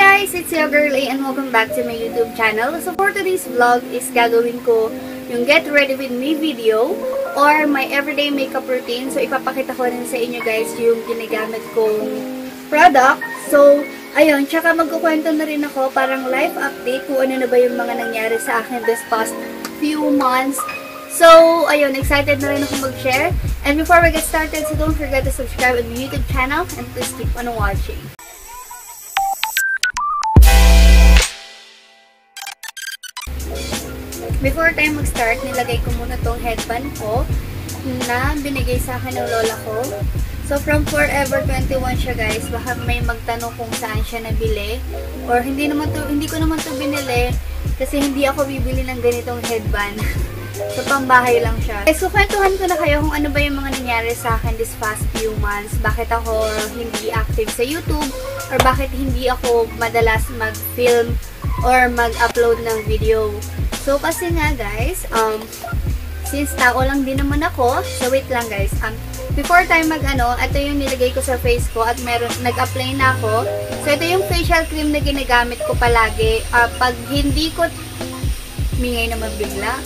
guys! It's your girl A and welcome back to my YouTube channel. So for today's vlog is gagawin ko yung get ready with me video or my everyday makeup routine. So ipapakita ko rin sa inyo guys yung ginagamit kong product. So ayun, tsaka magkukwento na rin ako parang life update kung ano na ba yung mga nangyari sa akin this past few months. So, ayun, excited na rin ako mag-share. And before we get started, so don't forget to subscribe to my YouTube channel and please keep on watching. Before tayo mag-start, nilagay ko muna tong headband ko na binigay sa akin ng lola ko. So, from Forever 21 siya guys. Baka may magtanong kung saan siya nabili. Or hindi ko naman to binili kasi hindi ako bibili ng ganitong headband. So, pambahay lang siya. So, kwentuhan ko na kayo kung ano ba yung mga nangyari sa akin this past few months. Bakit ako hindi active sa YouTube or bakit hindi ako madalas mag-film or mag-upload ng video. So, kasi nga guys, since tao lang din naman ako, so wait lang guys, before tayo ito yung nilagay ko sa face ko at nag-apply na ako. So, ito yung facial cream na ginagamit ko palagi. Pag hindi ko, mingay naman bigla.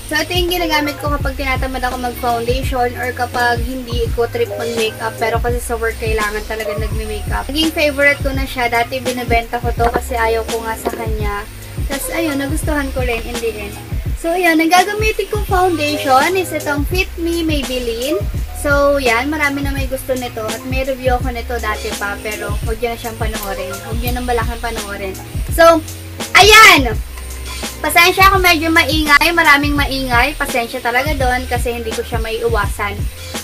So, ito yung ginagamit ko kapag tinatamad ako mag-foundation or kapag hindi ko trip mag-makeup. Pero kasi sa work, kailangan talaga nagme-makeup. Naging favorite ko na siya. Dati binibenta ko to kasi ayaw ko nga sa kanya. Tapos, ayun, nagustuhan ko rin in the end. So, ayan, ang gagamitin kong foundation is itong Fit Me Maybelline. So, yan, marami na may gusto nito. At may review ako nito dati pa. Pero, huwag nyo na siyang panoorin. Huwag nyo nang balakan panoorin. So, ayan! Pasensya ako medyo maingay, maraming maingay. Pasensya talaga doon kasi hindi ko siya maiiwasan.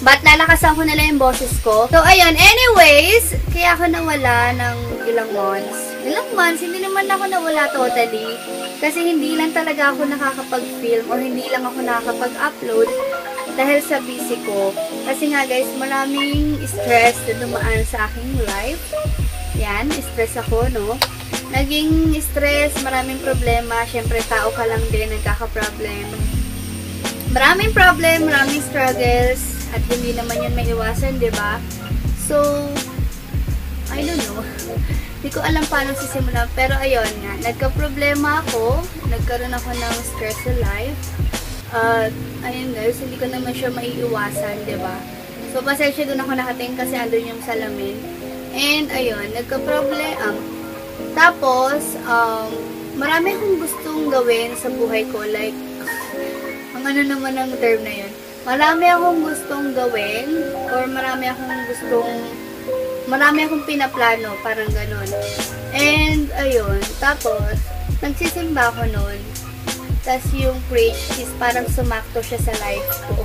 But lalakasan ko na lang yung boses ko. So, ayun. Anyways, kaya ako nawala ng ilang months. Ilang months, hindi naman ako nawala totally. Kasi hindi lang talaga ako nakakapag-film or hindi lang ako nakakapag-upload dahil sa busy ko. Kasi nga guys, maraming stress na dumaan sa aking life. Yan, stress ako, no? Naging stress, maraming problema. Siyempre, tao ka lang din, nagkaka-problem. Maraming problem, maraming struggles. At hindi naman yun may iwasan, diba? So, I don't know. Hindi ko alam paano sisimula. Pero ayun nga, nagka-problema ako. Nagkaroon ako ng stress sa life. Ayun guys, hindi ko naman siya maiiwasan, diba? So, pasensya doon ako nakating kasi andun yung salamin. And ayun, nagka-problema. Tapos, marami akong gustong gawin sa buhay ko. Like, ang ano naman ang term na yun. Marami akong gustong gawin or marami akong pinaplano. Parang ganun. And, ayun. Tapos, nagsisimba ako nun. Tapos, yung preach is parang sumakto siya sa life ko.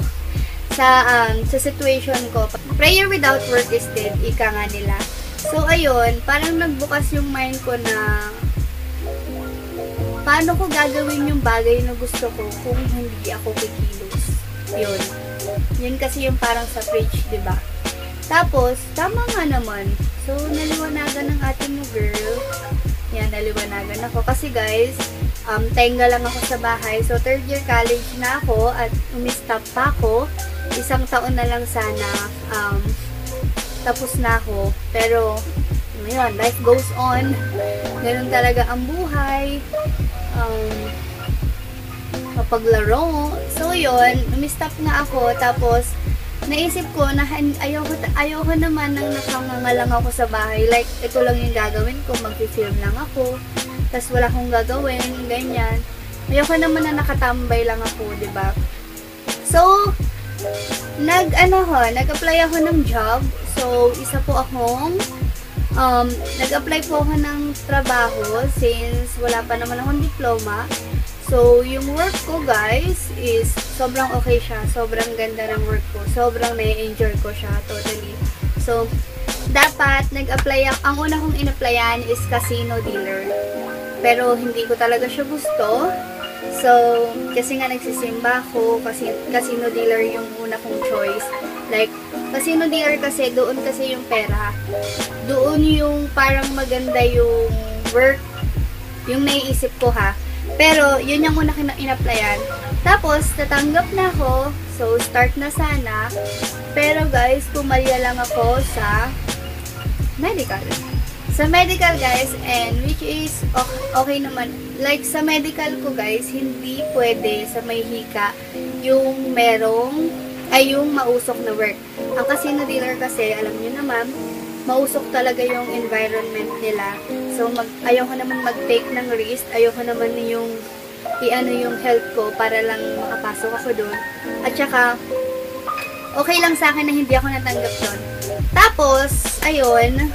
Sa situation ko. Prayer without work is dead. Ika nga nila. So, ayun, parang nagbukas yung mind ko na paano ko gagawin yung bagay na gusto ko kung hindi ako kikilos. Yun. Yun kasi yung parang sa preach, diba? Tapos, tama nga naman. So, naliwanagan ng ating girl. Yan, naliwanagan ako. Kasi guys, tenga lang ako sa bahay. So, third year college na ako at umistop pa ako. 1 taon na lang sana. Tapos na ako. Pero, yun, life goes on. Ganun talaga ang buhay. Papaglaro. So, yun, umistop na ako. Tapos, naisip ko na ayoko naman nang nakangangalang ako sa bahay. Like, ito lang yung gagawin ko. Mag-film lang ako. Tapos, wala akong gagawin. Ganyan. Ayoko naman na nakatambay lang ako, diba? So, nag-apply ako ng job. So, isa po akong nag-apply po ako ng trabaho since wala pa naman akong diploma. So, yung work ko guys is sobrang okay siya. Sobrang ganda ng work ko. Sobrang na-enjoy ko siya totally. So, dapat nag-apply ako. Ang una kong in-applyan is casino dealer. Pero hindi ko talaga siya gusto. So, kasi nga nagsisimba ako, kasi casino dealer yung una kong choice. Like, casino dealer kasi, doon kasi yung pera. Doon yung parang maganda yung work, yung naiisip ko ha. Pero, yun yung una in-applyan. Tapos, tatanggap na ako. So, start na sana. Pero guys, pumalya lang ako sa medical. sa medical guys, and which is okay naman. Like sa medical ko guys, hindi pwede sa may hika yung yung mausok na work. Ang casino dealer kasi, alam niyo naman, mausok talaga yung environment nila. So, ayoko naman mag-take ng risk. Ayoko naman yung yung health ko para lang makapasok ako doon. At saka, okay lang sa akin na hindi ako natanggap doon. Tapos, ayun.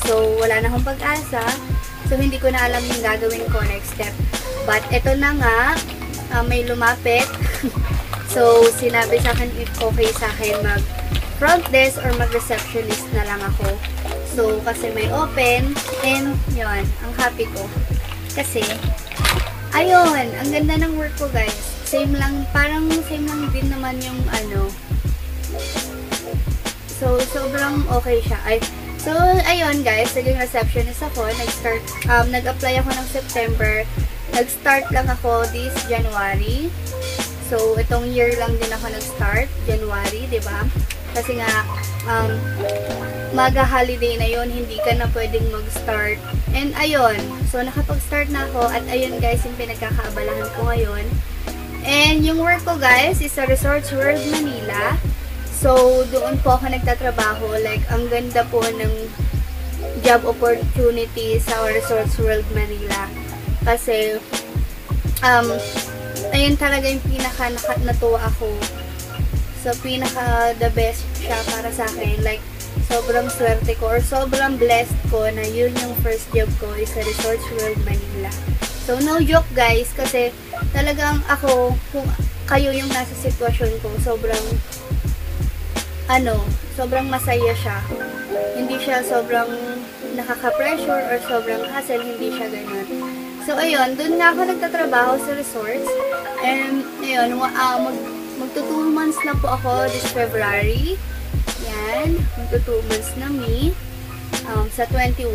So, wala na akong pag-asa. So, hindi ko na alam yung gagawin ko next step. But, eto na nga, may lumapit. So, sinabi sa akin if okay sa akin mag front desk or mag-receptionist na lang ako. So, kasi may open, and yun, ang happy ko. Kasi, ayun, ang ganda ng work ko guys. Same lang, parang same lang din naman yung So, sobrang okay siya. So, ayun guys, naging receptionist ako. Nag-apply ako ng September. Nag-start lang ako this January. So, itong year lang din ako nag-start, January, 'di ba? Kasi nga maga-holiday na 'yon, hindi ka na pwedeng mag-start. And ayun, so nakapag-start na ako at ayun guys, yung pinagkakaabalahan ko ngayon. And yung work ko guys is sa Resorts World Manila. So, doon po ako nagtatrabaho. Like, ang ganda po ng job opportunity sa Resorts World Manila. Kasi, ayun talaga yung natuwa ako. So, the best siya para sa akin. Like, sobrang swerte ko or sobrang blessed ko na yun yung first job ko is sa Resorts World Manila. So, no joke guys, kasi talagang ako, kung kayo yung nasa sitwasyon ko, sobrang masaya siya. Hindi siya sobrang nakaka-pressure or sobrang hassle, hindi siya ganun. So, ayun, dun nga ako nagtatrabaho sa resorts. And, ayun, magto 2 months na po ako this February. Yan, magto 2 months na sa 21.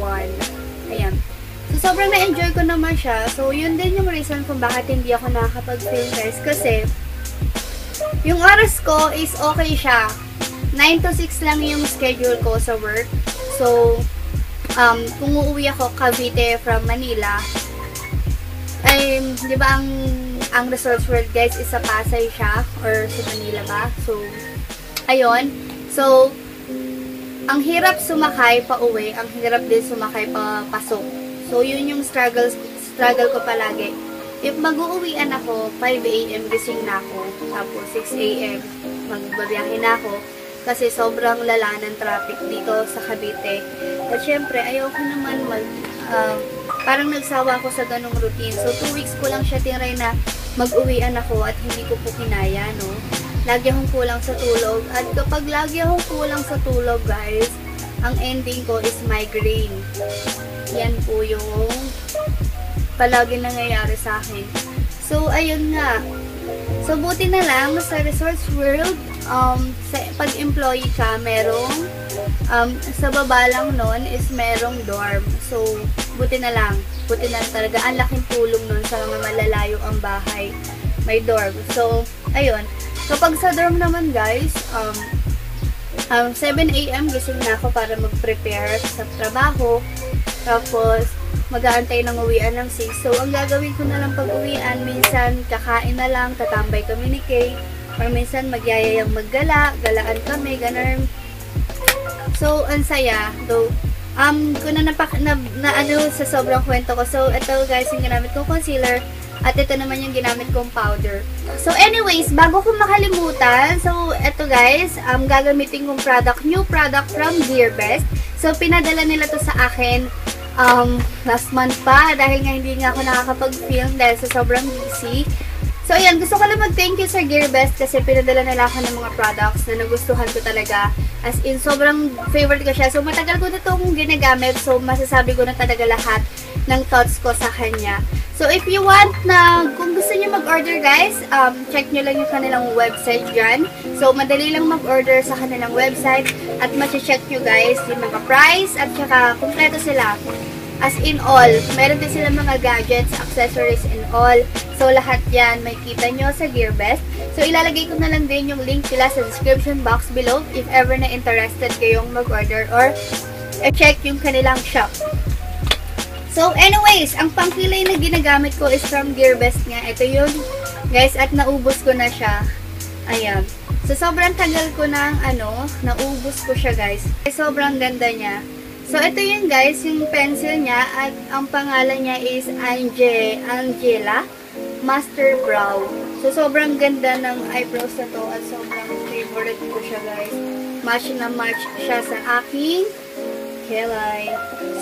Ayan. So, sobrang na-enjoy ko naman siya. So, yun din yung reason kung bakit hindi ako nakakapag-film guys. Kasi, yung oras ko is okay siya. 9 to 6 lang yung schedule ko sa work. So, kung uuwi ako Cavite from Manila, di ba ang Resorts World guys is sa Pasay siya or sa Manila ba? So, ayun. So, ang hirap sumakay pa uwi, ang hirap din sumakay pa pasok. So, yun yung struggle ko palagi. If mag-uuwian ako, 5 AM gising na ako. Tapos 6 AM magbabiyahe na ako. Kasi sobrang lala ng traffic dito sa Cavite. At syempre, ayoko naman parang nagsawa ako sa ganong routine. So, 2 weeks ko lang siya tinry na mag-uwian ako at hindi ko po kinaya, no? Lagi akong kulang sa tulog. At kapag lagi akong kulang sa tulog, guys, ang ending ko is migraine. Yan po yung palagi nangyayari sa akin. So, ayun nga. So, buti na lang sa Resorts World, pag employee ka, merong, sa baba lang nun is merong dorm. So, buti na lang talaga. Ang laking tulong nun sa mga malalayo ang bahay. May dorm. So, ayun. Kapag sa dorm naman guys, 7 AM gising na ako para mag-prepare sa trabaho. Tapos, mag-aantay ng uwian ng 6. So, ang gagawin ko na lang pag-uwian, minsan kakain na lang, tatambay kami ni Kay, or minsan magyayayang galaan kami, ganun. So, ang saya. Though, kung sa sobrang kwento ko. So, ito guys, yung ginamit kong concealer, at ito naman yung ginamit kong powder. So, anyways, bago ko makalimutan, so, ito guys, gagamitin kong new product from GearBest. So, pinadala nila to sa akin last month pa dahil nga hindi nga ako nakakapag-film dahil sa sobrang busy. So, ayan, gusto ko lang mag-thank you sa GearBest kasi pinadala nila ako ng mga products na nagustuhan ko talaga. As in, sobrang favorite ko siya. So, matagal ko na itong ginagamit. So, masasabi ko na talaga lahat ng thoughts ko sa kanya. So, if you want kung gusto niyo mag-order guys, check nyo lang yung kanilang website dyan. So, madali lang mag-order sa kanilang website at ma-check nyo guys yung mga price at saka kompleto sila. As in all, meron din sila mga gadgets, accessories and all. So, lahat yan may kita nyo sa GearBest. So, ilalagay ko na lang din yung link nila sa description box below if ever na interested kayong mag-order or check yung kanilang shop. So, anyways, ang pangkilay na ginagamit ko is from Gearbest nga. Ito yun, guys, at naubos ko na siya. Ayan. So, sobrang tagal ko ng, naubos ko siya, guys. Sobrang ganda niya. So, ito yun, guys, yung pencil niya, at ang pangalan niya is Angela Master Brow. So, sobrang ganda ng eyebrows na to, at sobrang favorite ko siya, guys. Match na match siya sa aking kilay.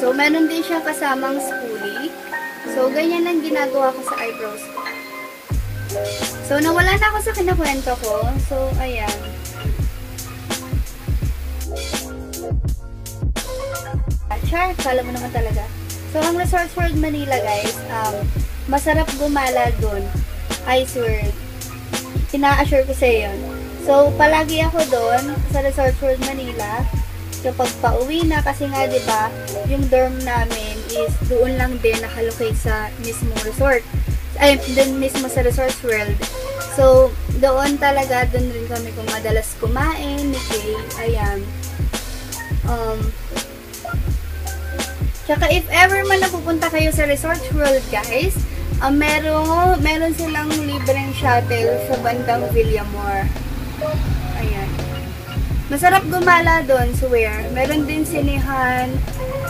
So, meron din siya kasamang spoolie. So, ganyan ang ginagawa ko sa eyebrows ko. So, nawala na ako sa kinakwento ko. So, ayan. Char, kala mo naman talaga. So, ang Resorts World Manila, guys, masarap gumala dun. I swear. Ina-assure ko sa'yo yun. So, palagi ako dun sa Resorts World Manila. Kapag pauwi na, kasi nga, diba, yung dorm namin is doon lang din nakalocate sa mismong resort. Ay, doon mismo sa Resorts World. So, doon talaga, doon rin kami kung madalas kumain, ni Kay, ayan. Tsaka, if ever man napupunta kayo sa Resorts World, guys, meron silang libreng shuttle sa bandang Villamor. Ayan. Masarap gumala doon, swear. Meron din sinihan,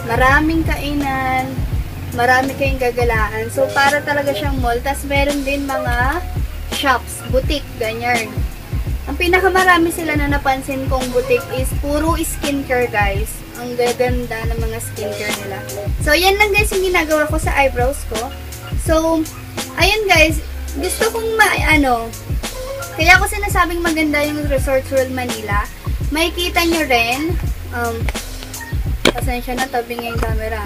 maraming kainan, marami kayong gagalaan. So, para talaga siyang mall. Tapos, meron din mga shops, boutique, ganyan. Ang pinakamarami sila na napansin kong boutique is puro skincare, guys. Ang gaganda ng mga skincare nila. So, yan lang, guys, yung ginagawa ko sa eyebrows ko. So, ayun, guys. Gusto kong kaya ako sinasabing maganda yung Resorts World Manila. Makikita nyo rin, pasensya na, tabi nga yung camera.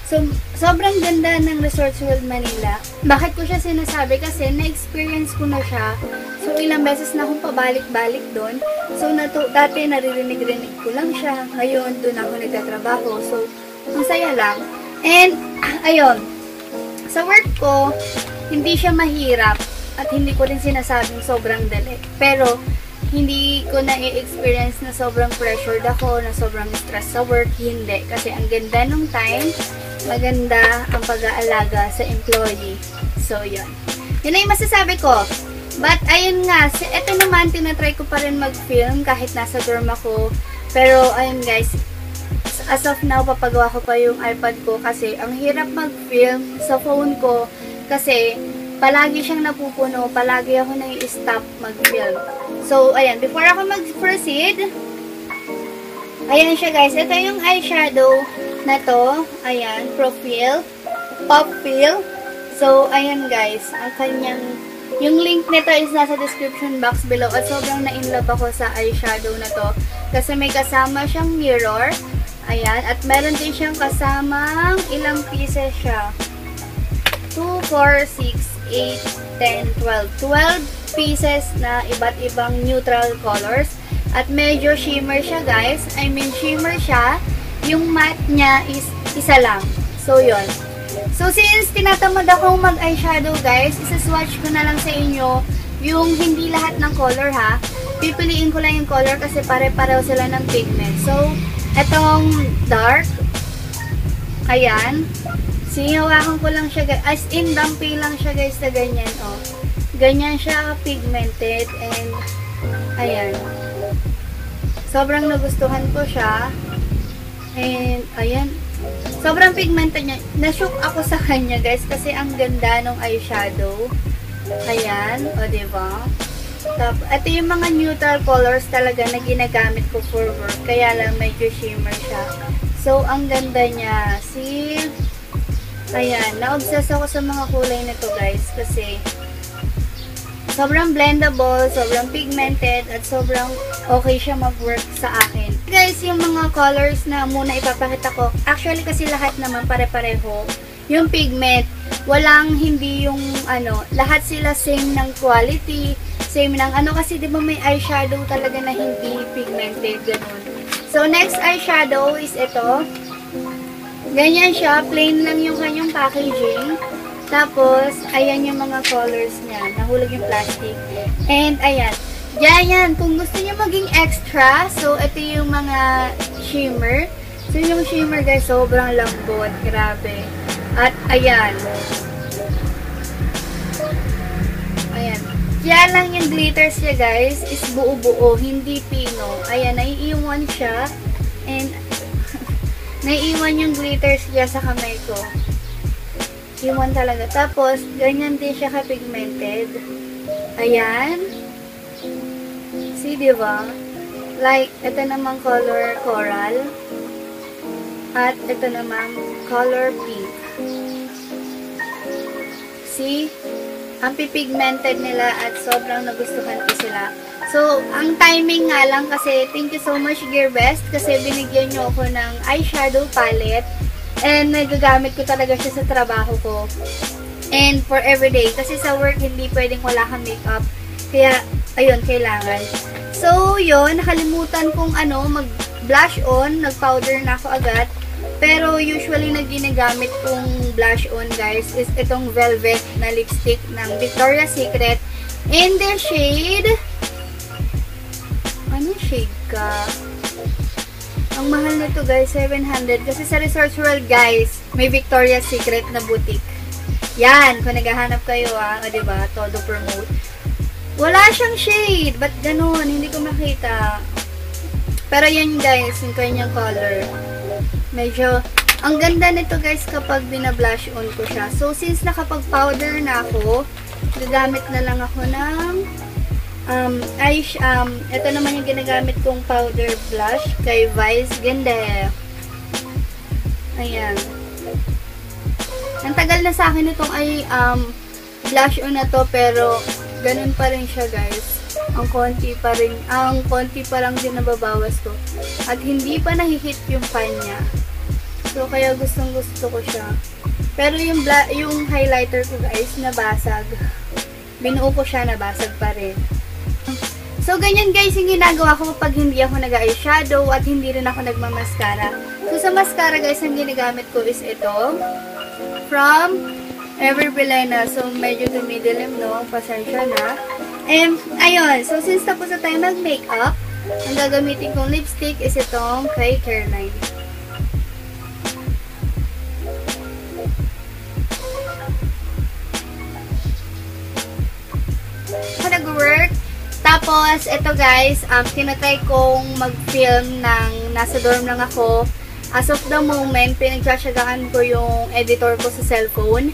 So, sobrang ganda ng Resorts World Manila. Bakit ko siya sinasabi? Kasi na-experience ko na siya. So, ilang beses na akong pabalik-balik doon. So, dati naririnig-rinig ko lang siya. Ngayon, doon ako nagtatrabaho. So, ang saya lang. And, ayun, sa work ko, hindi siya mahirap. At hindi ko rin sinasabing sobrang dali. Pero, hindi ko na i-experience na sobrang pressured ako, na sobrang stress sa work. Hindi. Kasi ang ganda nung time, maganda ang pag-aalaga sa employee. So, yun. Yun na yung masasabi ko. But, ayun nga. Ito naman, tinatry ko pa rin mag-film kahit nasa dorm ako. Pero, ayun guys, as of now, papagawa ko pa yung iPad ko kasi ang hirap mag-film sa phone ko kasi palagi siyang napupuno, palagi ako na-i-stop mag-film. So, ayan, before ako mag-proceed, ayan siya guys, ito yung eyeshadow na to, ayan, profile, pop fill. So, ayan guys, ang kanyang, yung link nito is nasa description box below at sobrang na-inlove ako sa eyeshadow na to kasi may kasama siyang mirror, ayan, at meron din siyang kasamang ilang pieces siya. 2, 4, 6, 8, 10, 12. 12 pieces na iba't ibang neutral colors. At medyo shimmer siya guys. I mean shimmer siya. Yung matte niya is isa lang. So yun. So since tinatamad akong mag-eyeshadow guys, isa-swatch ko na lang sa inyo yung hindi lahat ng color ha. Pipiliin ko lang yung color kasi pare-pareho sila ng pigment. So, etong dark. Ayan. Sinawakan ko lang siya, as in dampi lang siya guys na ganyan, oh. Ganyan siya pigmented and ayan. Sobrang nagustuhan ko siya. And ayan. Sobrang pigmented niya. Na-shock ako sa kanya guys kasi ang ganda ng eyeshadow. Ayan, o diba? Ito yung mga neutral colors talaga na ginagamit ko for work. Kaya lang medyo shimmer siya. So, ang ganda niya. See? Ayan, na-obsess ako sa mga kulay na to guys kasi sobrang blendable, sobrang pigmented, at sobrang okay siya mag-work sa akin. Guys, yung mga colors na muna ipapakita ko, actually kasi lahat naman pare-pareho. Yung pigment, walang hindi yung lahat sila same ng quality, same ng kasi di ba may eyeshadow talaga na hindi pigmented, ganun. So, next eyeshadow is ito. Ganyan siya, plain lang yung kanyang packaging. Tapos, ayan yung mga colors niya. Nahulog yung plastic. And, ayan. Yan. Kung gusto niyo maging extra, so, ito yung mga shimmer. So, yung shimmer guys, sobrang lambot. Grabe. At, ayan. Ayan. Kaya lang yung glitters niya guys, is buo-buo, hindi pino. Ayan, naiiwan siya. And, naiiwan yung glitters niya sa kamay ko. Iwan talaga. Tapos, ganyan din siya ka-pigmented. Ayan. See, diba? Like, ito namang color coral. At ito namang color pink. See? Ang pipigmented nila at sobrang nagustuhan ko sila. So, ang timing nga lang kasi thank you so much GearBest kasi binigyan nyo ako ng eyeshadow palette and nagagamit ko talaga siya sa trabaho ko. And for everyday. Kasi sa work, hindi pwedeng wala kang makeup. Kaya, ayun, kailangan. So, yun, nakalimutan kong mag-blush on. Nag-powder na ako agad. Pero, usually, na ginagamit kong blush on, guys, is itong velvet na lipstick ng Victoria's Secret. In the shade... Ano shade ka? Ang mahal nito, guys, 700. Kasi sa Resorts World, guys, may Victoria's Secret na boutique. Yan, kung naghahanap kayo, o diba, todo promote. Wala siyang shade. Ba't ganun? Hindi ko makita. Pero yan guys, yung kanyang color. Medyo, ang ganda nito guys kapag binablush on ko siya. So, since nakapag-powder na ako, gagamit na lang ako ng ito naman yung ginagamit kong powder blush kay Vice Ganda. Ayan. Ang tagal na sa akin itong blush on na to, pero ganun pa rin siya guys. Ang konti pa lang din nababawas ko. At hindi pa nahihit yung pan niya. So, kaya gustong gusto ko siya. Pero yung highlighter ko guys, nabasag. Binuo ko siya, nabasag pa rin. So, ganyan guys yung ginagawa ko kapag hindi ako nag-eyeshadow at hindi rin ako nagmamaskara. So, sa mascara guys, ang ginagamit ko is ito. From Everbelena. So, medyo dumidilim, no? Pasensya na. And, ayun. So, since tapos na tayo mag-makeup, ang gagamitin kong lipstick is itong kay Careline. Nag-work. Tapos, ito guys, tinatry kong mag-film ng nasa dorm lang ako. As of the moment, pinagtsatsagaan ko yung editor ko sa cellphone.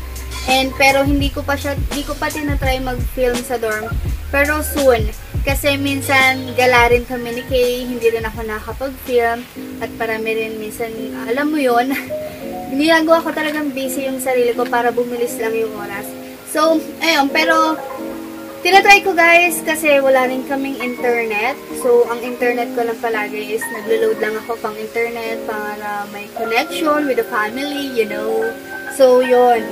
Pero hindi ko pa tinatry mag-film sa dorm. Pero soon, kasi minsan gala rin kami ni Kay, hindi rin ako nakapag-film. At parami rin minsan, alam mo yun, ginagawa ko talagang busy yung sarili ko para bumilis lang yung oras. So, ayun, pero tinatry ko guys kasi wala rin kaming internet. So, ang internet ko lang palagi is naglo-load lang ako pang internet para may connection with the family, you know. So, yun.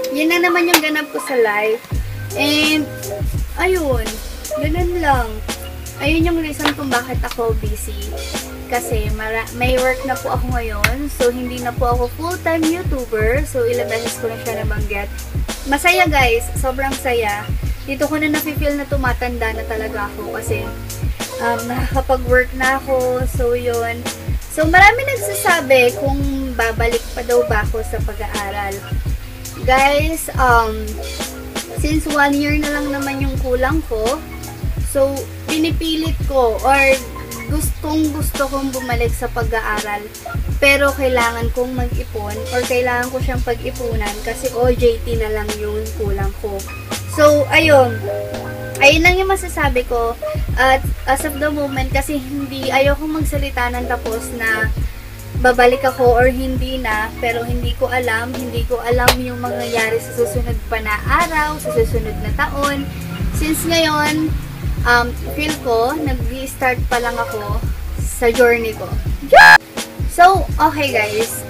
Yun na naman yung ganap ko sa life. And, ayun. Ganun lang. Ayun yung reason kung bakit ako busy. Kasi, may work na po ako ngayon. So, hindi na po ako full-time YouTuber. So, ilang beses ko na siya nabanggit. Masaya guys. Sobrang saya. Dito ko na nafe-feel na tumatanda na talaga ako. Kasi, nakakapag-work na ako. So, yun. So, marami nagsasabi kung babalik pa daw ba ako sa pag-aaral. Guys, since 1 year na lang naman yung kulang ko, so, pinipilit ko or gustong-gusto kong bumalik sa pag-aaral. Pero, kailangan kong mag-ipon or kailangan ko siyang pag-ipunan kasi OJT na lang yung kulang ko. So, ayun. Ayun lang yung masasabi ko. At as of the moment, kasi ayoko magsalita ng tapos na babalik ako or hindi na, pero hindi ko alam yung mangyayari sa susunod pa na araw, sa susunod na taon. Since ngayon, feel ko, nag-start pa lang ako sa journey ko. So, okay guys,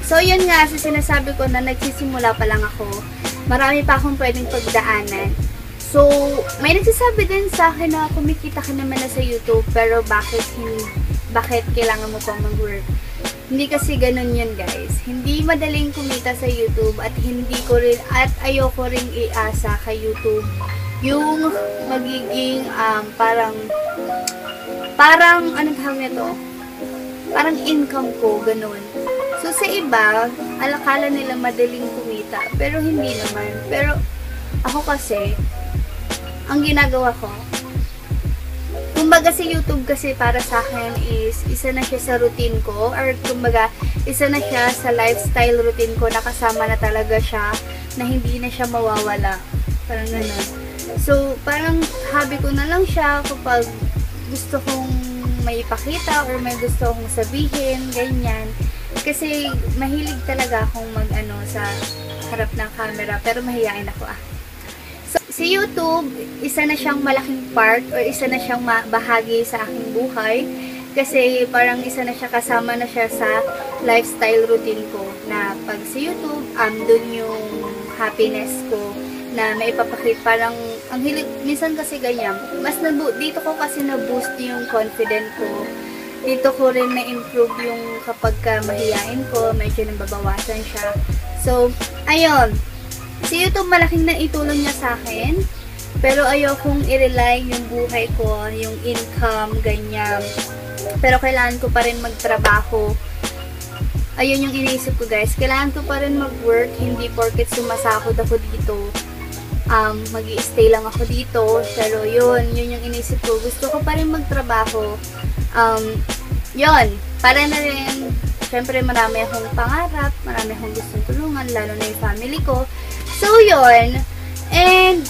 so yun nga, sa sinasabi ko na nagsisimula pa lang ako, marami pa akong pwedeng pagdaanan. So, may nagsasabi din sa akin na kumikita ka naman na sa YouTube, pero bakit kailangan mo pang mag-work? Hindi kasi ganun yun guys. Hindi madaling kumita sa YouTube at ayoko ring iasa kay YouTube yung magiging parang anong tawag nito? parang income ko, ganun. So, sa iba, alakala nila madaling kumita, pero hindi naman. Pero, ako kasi, ang ginagawa ko, kumbaga sa YouTube kasi para sa akin is, isa na siya sa routine ko, or kumbaga, isa na siya sa lifestyle routine ko, nakasama na talaga siya, na hindi na siya mawawala. Parang ganun. So, parang hobby ko na lang siya kapag gusto kong may ipakita or may gusto akong sabihin, ganyan. Kasi mahilig talaga akong mag-ano sa harap ng camera, pero mahihain ako So, si YouTube, isa na siyang malaking part or isa na siyang bahagi sa aking buhay. Kasi parang isa na siya, kasama na siya sa lifestyle routine ko. Na pag sa YouTube, dun yung happiness ko na maipapakita. Parang, ang hilig, minsan kasi ganyan, dito ko kasi na-boost yung confident ko. Dito ko rin na-improve yung kapag mahihain ko, medyo nababawasan siya. So, ayun. Si YouTube malaking naitulong niya sa akin. Pero ayokong i-rely yung buhay ko, yung income, ganyan. Pero kailangan ko pa rin magtrabaho. Ayun yung iniisip ko, guys. Kailangan ko pa rin mag-work, hindi porket sumasahod ako dito. Mag-i-stay lang ako dito. Pero yun yung iniisip ko. Gusto ko pa rin magtrabaho. Yun. Para na rin, syempre marami akong pangarap, marami akong gustong tulungan, lalo na yung family ko. So, yun. And,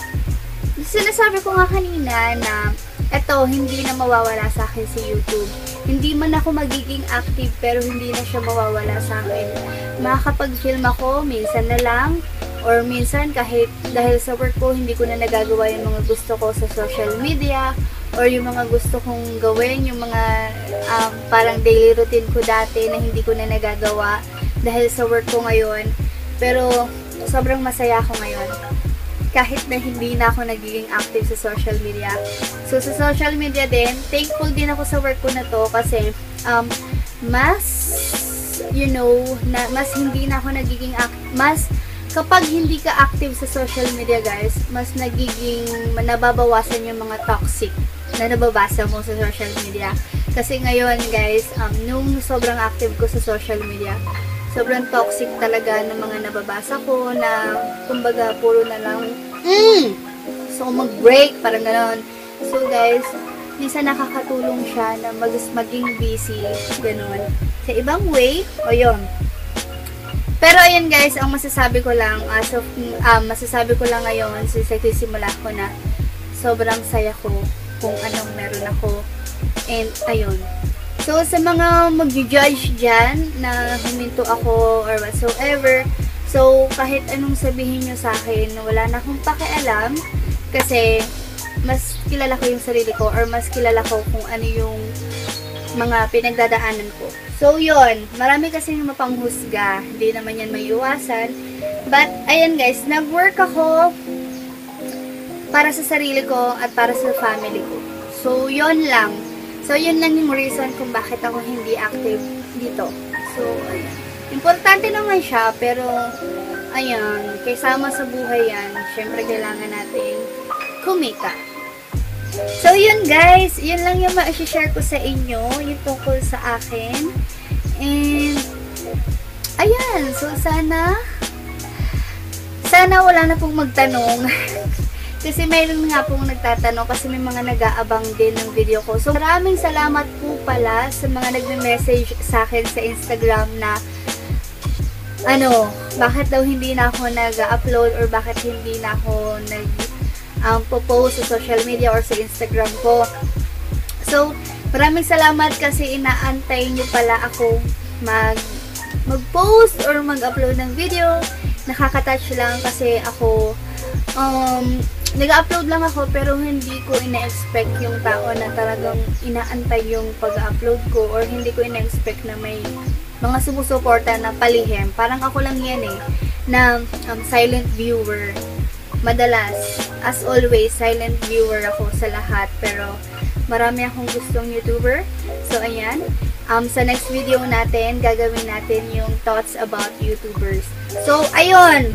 sinasabi ko nga kanina na eto, hindi na mawawala sa akin si YouTube. Hindi man ako magiging active, pero hindi na siya mawawala sa akin. Makakapag-film ako, minsan na lang, or minsan kahit dahil sa work ko, hindi ko na nagagawa yung mga gusto ko sa social media, or yung mga gusto kong gawin, yung mga parang daily routine ko dati na hindi ko na nagagawa dahil sa work ko ngayon. Pero, sobrang masaya ako ngayon. Kahit na hindi na ako nagiging active sa social media. So, sa social media din, thankful din ako sa work ko na to kasi mas, mas hindi na ako nagiging active. Kapag hindi ka active sa social media, guys, mas nababawasan yung mga toxic na nababasa mo sa social media. Kasi ngayon, guys, nung sobrang active ko sa social media, sobrang toxic talaga ng mga nababasa ko na, kumbaga, puro na lang, so mag-break, parang gano'n. So, guys, minsan nakakatulong siya na maging busy, gano'n. Sa ibang way, o yun. Pero, ayun, guys, ang masasabi ko lang, masasabi ko lang ngayon, sisimula ko na, sobrang saya ko kung anong meron ako. And, ayun. So, sa mga mag-judge dyan na huminto ako or whatsoever, so, kahit anong sabihin nyo sa akin, wala na akong pakialam kasi mas kilala ko yung sarili ko or mas kilala ko kung ano yung mga pinagdadaanan ko. So, yun. Marami kasing mapanghusga. Hindi naman yan maiiwasan. But, ayan guys, nag-work ako para sa sarili ko at para sa family ko. So, yun lang. So, yun lang yung reason kung bakit ako hindi active dito. So, ayan. Importante naman siya, pero, ayan, kasama sa buhay yan, syempre kailangan natin kumita. So, yun guys, yun lang yung ma-share ko sa inyo, yung tungkol sa akin. And, ayan, so sana wala na pong magtanong. Kasi mayroon nga pong nagtatanong kasi may mga nag-aabang din ng video ko. So, maraming salamat po pala sa mga nagme-message sa akin sa Instagram na bakit daw hindi na ako nag-upload or bakit hindi na ako nag-post sa social media or sa Instagram ko. So, maraming salamat kasi inaantay nyo pala ako mag-post or mag-upload ng video. Nakaka-touch lang kasi ako nag-upload lang ako pero hindi ko ina-expect yung tao na talagang inaantay yung pag-upload ko or hindi ko ina-expect na may mga sumusuporta na palihim. Parang ako lang yan na silent viewer. Madalas, as always, silent viewer ako sa lahat pero marami akong gustong YouTuber. So, ayan. Sa next video natin, gagawin natin yung thoughts about YouTubers. So, ayun.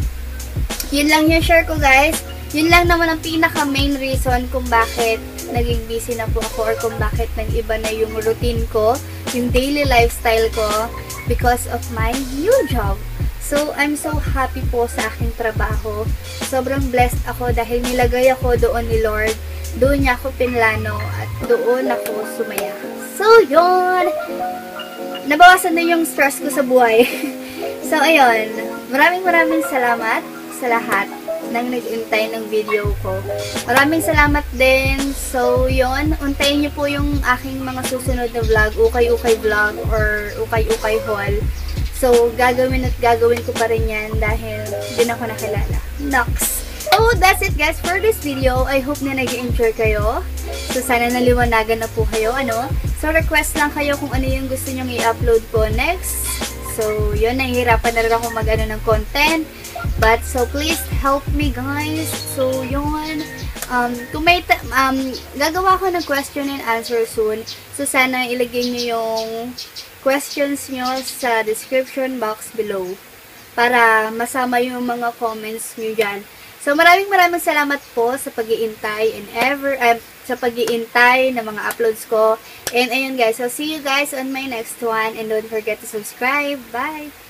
Yun lang yung share ko, guys. Yun lang naman ang pinaka-main reason kung bakit naging busy na po ako or kung bakit nag-iba na yung routine ko yung daily lifestyle ko because of my new job. So, I'm so happy po sa aking trabaho. Sobrang blessed ako dahil nilagay ako doon ni Lord. Doon niya ako pinlano at doon ako sumaya. So, yun! Nabawasan na yung stress ko sa buhay. So, ayun. Maraming salamat sa lahat nang nag-intay ng video ko. Maraming salamat din. So, yun. Untayin niyo po yung aking mga susunod na vlog. Ukay-ukay vlog or ukay-ukay haul. So, gagawin ko pa rin yan dahil din ako nakilala. Nox! So, that's it guys for this video. I hope na nag-enjoy kayo. So, sana naliwanagan na po kayo. So, request lang kayo kung ano yung gusto nyong i-upload ko next. So, yun. Nahihirapan na rin ako mag-ano ng content. But, so, please help me guys. So, yun. Kung may gagawa ko ng question and answer soon. So, sana ilagay nyo yung questions nyo sa description box below. Para masama yung mga comments nyo dyan. So, maraming salamat po sa pag-iintay and sa pag-iintay ng mga uploads ko. And ayun guys, so see you guys on my next one. And don't forget to subscribe. Bye!